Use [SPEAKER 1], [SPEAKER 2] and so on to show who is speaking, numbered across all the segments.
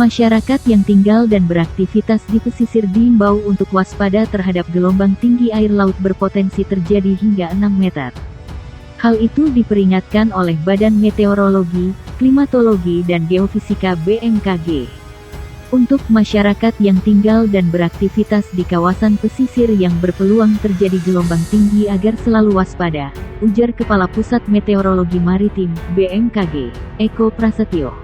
[SPEAKER 1] Masyarakat yang tinggal dan beraktivitas di pesisir diimbau untuk waspada terhadap gelombang tinggi air laut berpotensi terjadi hingga 6 meter. Hal itu diperingatkan oleh Badan Meteorologi, Klimatologi dan Geofisika BMKG. Untuk masyarakat yang tinggal dan beraktivitas di kawasan pesisir yang berpeluang terjadi gelombang tinggi agar selalu waspada, ujar Kepala Pusat Meteorologi Maritim, BMKG, Eko Prasetyo.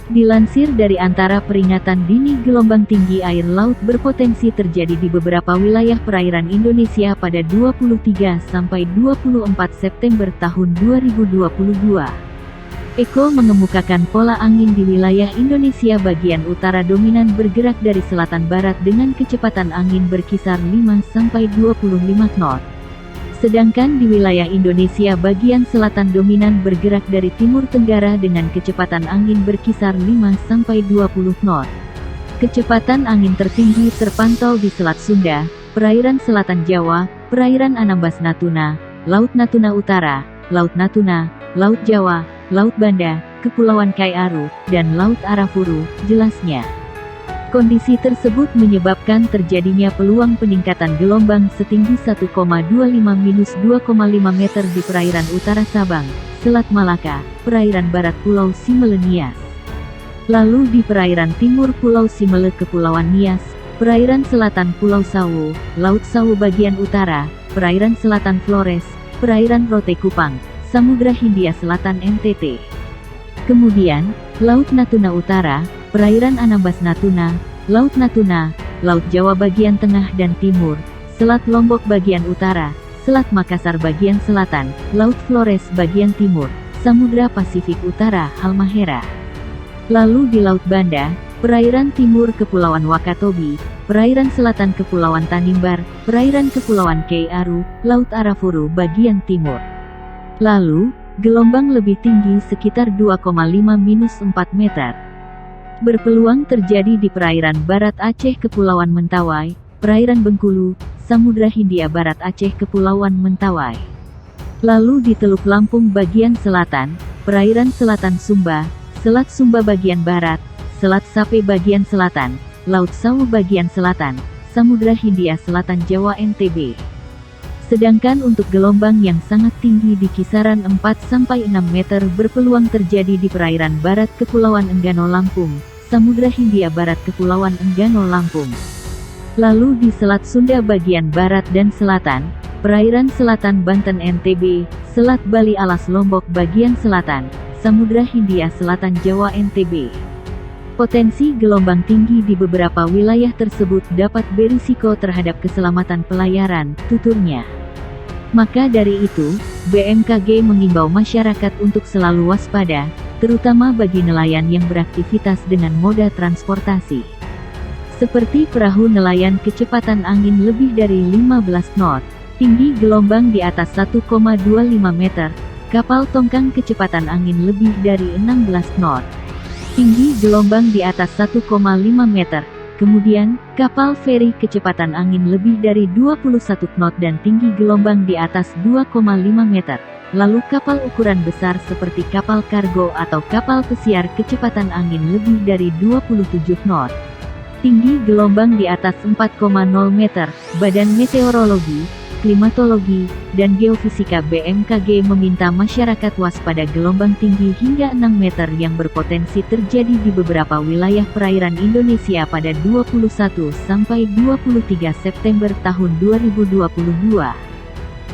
[SPEAKER 1] Dilansir dari antara peringatan dini gelombang tinggi air laut berpotensi terjadi di beberapa wilayah perairan Indonesia pada 23 sampai 24 September tahun 2022. Eko mengemukakan pola angin di wilayah Indonesia bagian utara dominan bergerak dari selatan barat dengan kecepatan angin berkisar 5 sampai 25 knot. Sedangkan di wilayah Indonesia bagian selatan dominan bergerak dari timur tenggara dengan kecepatan angin berkisar 5 sampai 20 knot. Kecepatan angin tertinggi terpantau di Selat Sunda, perairan selatan Jawa, perairan Anambas Natuna, Laut Natuna Utara, Laut Natuna, Laut Jawa, Laut Banda, Kepulauan Kaiaru, dan Laut Arafuru, jelasnya. Kondisi tersebut menyebabkan terjadinya peluang peningkatan gelombang setinggi 1,25-2,5 meter di perairan utara Sabang, Selat Malaka, perairan barat Pulau Simele Nias. Lalu di perairan timur Pulau Simele Kepulauan Nias, perairan selatan Pulau Sawu, Laut Sawu bagian utara, perairan selatan Flores, perairan Rote Kupang, Samudra Hindia Selatan NTT. Kemudian, Laut Natuna Utara, perairan Anambas Natuna, Laut Natuna, Laut Jawa bagian tengah dan timur, Selat Lombok bagian utara, Selat Makassar bagian selatan, Laut Flores bagian timur, Samudra Pasifik Utara Halmahera. Lalu di Laut Banda, perairan timur Kepulauan Wakatobi, perairan selatan Kepulauan Tanimbar, perairan Kepulauan Kaiaru, Laut Arafuru bagian timur. Lalu, gelombang lebih tinggi sekitar 2,5-4 meter. Berpeluang terjadi di perairan barat Aceh Kepulauan Mentawai, perairan Bengkulu, Samudra Hindia Barat Aceh Kepulauan Mentawai. Lalu di Teluk Lampung bagian selatan, perairan selatan Sumba, Selat Sumba bagian barat, Selat Sape bagian selatan, Laut Sawu bagian selatan, Samudra Hindia Selatan Jawa NTB. Sedangkan untuk gelombang yang sangat tinggi di kisaran 4-6 meter berpeluang terjadi di perairan barat Kepulauan Enggano Lampung, Samudra Hindia Barat Kepulauan Enggano Lampung. Lalu di Selat Sunda bagian barat dan selatan, perairan selatan Banten NTB, Selat Bali Alas Lombok bagian selatan, Samudra Hindia Selatan Jawa NTB. Potensi gelombang tinggi di beberapa wilayah tersebut dapat berisiko terhadap keselamatan pelayaran, tuturnya. Maka dari itu, BMKG mengimbau masyarakat untuk selalu waspada, terutama bagi nelayan yang beraktivitas dengan moda transportasi. Seperti perahu nelayan kecepatan angin lebih dari 15 knot, tinggi gelombang di atas 1,25 meter, kapal tongkang kecepatan angin lebih dari 16 knot, tinggi gelombang di atas 1,5 meter, kemudian, kapal feri kecepatan angin lebih dari 21 knot dan tinggi gelombang di atas 2,5 meter. Lalu kapal ukuran besar seperti kapal kargo atau kapal pesiar kecepatan angin lebih dari 27 knot. Tinggi gelombang di atas 4,0 meter. Badan Meteorologi, Klimatologi, dan Geofisika BMKG meminta masyarakat waspada gelombang tinggi hingga 6 meter yang berpotensi terjadi di beberapa wilayah perairan Indonesia pada 21 sampai 23 September tahun 2022.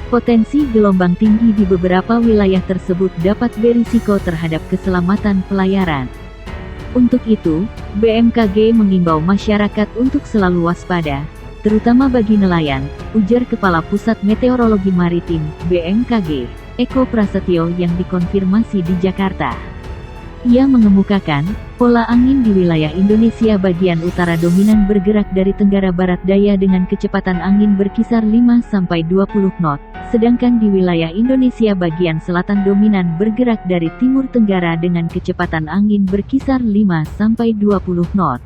[SPEAKER 1] Potensi gelombang tinggi di beberapa wilayah tersebut dapat berisiko terhadap keselamatan pelayaran. Untuk itu, BMKG mengimbau masyarakat untuk selalu waspada, terutama bagi nelayan, ujar Kepala Pusat Meteorologi Maritim, BMKG, Eko Prasetyo yang dikonfirmasi di Jakarta. Ia mengemukakan, pola angin di wilayah Indonesia bagian utara dominan bergerak dari tenggara barat daya dengan kecepatan angin berkisar 5-20 knot, sedangkan di wilayah Indonesia bagian selatan dominan bergerak dari timur tenggara dengan kecepatan angin berkisar 5-20 knot.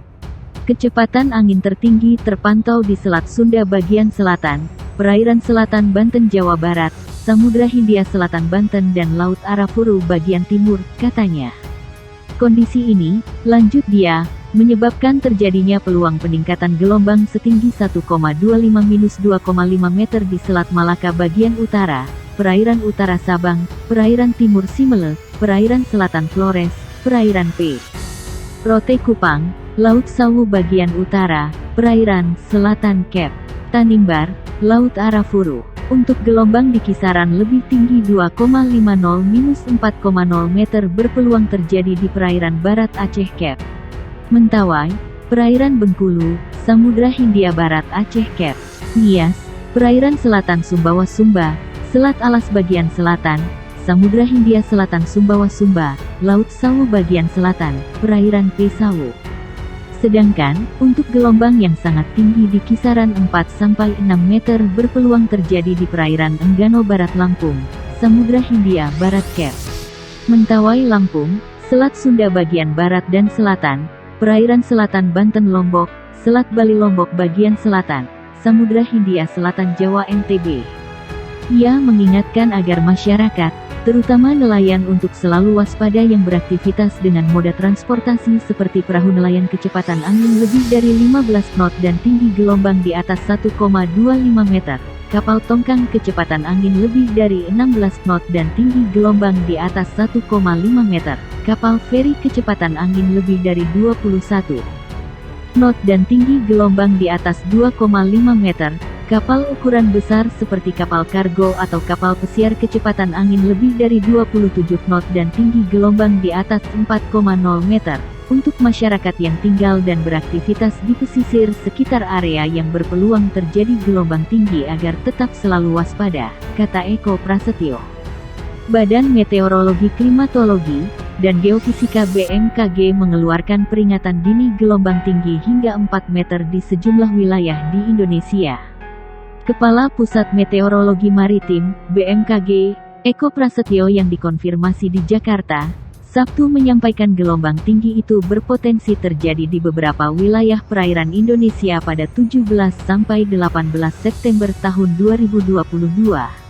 [SPEAKER 1] Kecepatan angin tertinggi terpantau di Selat Sunda bagian selatan, perairan selatan Banten Jawa Barat, Samudra Hindia Selatan Banten dan Laut Arafuru bagian timur, katanya. Kondisi ini, lanjut dia, menyebabkan terjadinya peluang peningkatan gelombang setinggi 1,25-2,5 meter di Selat Malaka bagian utara, perairan utara Sabang, perairan timur Simele, perairan selatan Flores, perairan P. Rote Kupang, Laut Sawu bagian utara, perairan selatan Cape Tanimbar, Laut Arafuru. Untuk gelombang di kisaran lebih tinggi 2,50-4,0 meter berpeluang terjadi di perairan barat Aceh Cape Mentawai, perairan Bengkulu, Samudra Hindia Barat Aceh Cape Nias, perairan selatan Sumbawa Sumba, Selat Alas bagian selatan, Samudra Hindia Selatan Sumbawa Sumba, Laut Sawu bagian selatan, perairan Pesawu. Sedangkan, untuk gelombang yang sangat tinggi di kisaran 4-6 meter berpeluang terjadi di perairan Enggano Barat Lampung, Samudra Hindia Barat Cape Mentawai Lampung, Selat Sunda bagian barat dan selatan, perairan selatan Banten Lombok, Selat Bali Lombok bagian selatan, Samudra Hindia Selatan Jawa NTB. Ia mengingatkan agar masyarakat, terutama nelayan untuk selalu waspada yang beraktivitas dengan moda transportasi seperti perahu nelayan kecepatan angin lebih dari 15 knot dan tinggi gelombang di atas 1,25 meter, kapal tongkang kecepatan angin lebih dari 16 knot dan tinggi gelombang di atas 1,5 meter, kapal feri kecepatan angin lebih dari 21 knot dan tinggi gelombang di atas 2,5 meter, kapal ukuran besar seperti kapal kargo atau kapal pesiar kecepatan angin lebih dari 27 knot dan tinggi gelombang di atas 4,0 meter, untuk masyarakat yang tinggal dan beraktivitas di pesisir sekitar area yang berpeluang terjadi gelombang tinggi agar tetap selalu waspada, kata Eko Prasetyo. Badan Meteorologi Klimatologi dan Geofisika BMKG mengeluarkan peringatan dini gelombang tinggi hingga 4 meter di sejumlah wilayah di Indonesia. Kepala Pusat Meteorologi Maritim, BMKG, Eko Prasetyo yang dikonfirmasi di Jakarta, Sabtu menyampaikan gelombang tinggi itu berpotensi terjadi di beberapa wilayah perairan Indonesia pada 17-18 September tahun 2022.